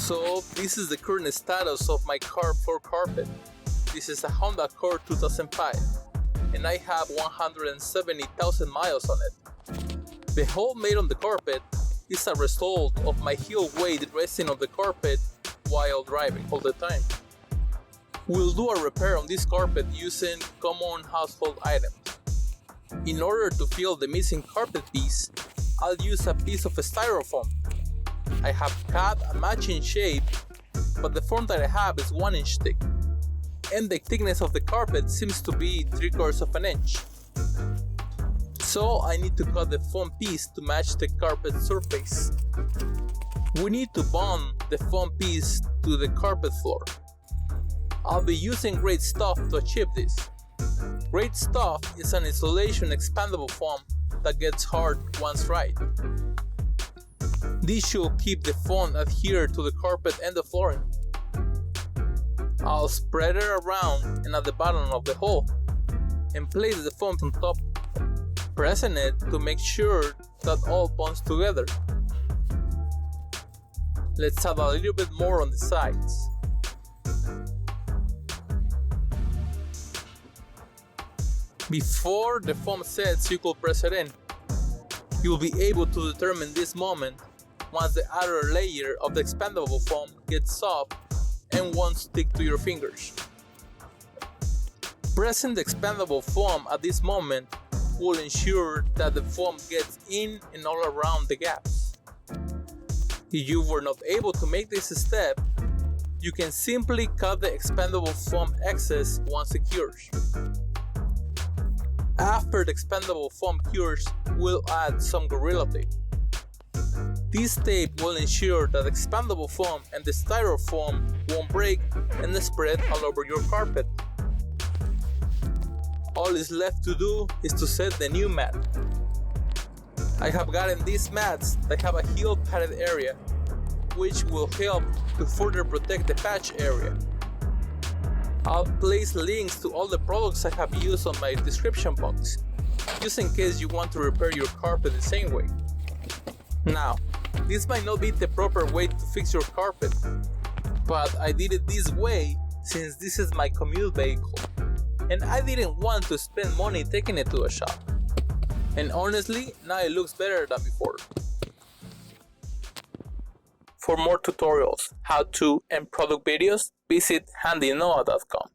So this is the current status of my car floor carpet. This is a Honda Accord 2005 and I have 170,000 miles on it. The hole made on the carpet is a result of my heel weight resting on the carpet while driving all the time. We'll do a repair on this carpet using common household items. In order to fill the missing carpet piece, I'll use a piece of styrofoam. I have cut a matching shape, but the form that I have is 1 inch thick, and the thickness of the carpet seems to be 3/4 of an inch. So I need to cut the foam piece to match the carpet surface. We need to bond the foam piece to the carpet floor. I'll be using Great Stuff to achieve this. Great Stuff is an insulation expandable foam that gets hard once dried. This should keep the foam adhered to the carpet and the flooring. I'll spread it around and at the bottom of the hole and place the foam on top, pressing it to make sure that all bonds together. Let's add a little bit more on the sides. Before the foam sets, you could press it in. You'll be able to determine this moment once the outer layer of the expandable foam gets soft and won't stick to your fingers. Pressing the expandable foam at this moment will ensure that the foam gets in and all around the gaps. If you were not able to make this step, you can simply cut the expandable foam excess once it cures. After the expandable foam cures, we'll add some Gorilla Tape. This tape will ensure that the expandable foam and the styrofoam won't break and spread all over your carpet. All is left to do is to set the new mat. I have gotten these mats that have a heel padded area, which will help to further protect the patch area. I'll place links to all the products I have used on my description box, just in case you want to repair your carpet the same way. Now, this might not be the proper way to fix your carpet, but I did it this way since this is my commute vehicle, and I didn't want to spend money taking it to a shop. And honestly, now it looks better than before. For more tutorials, how-to, and product videos, visit handynoah.com.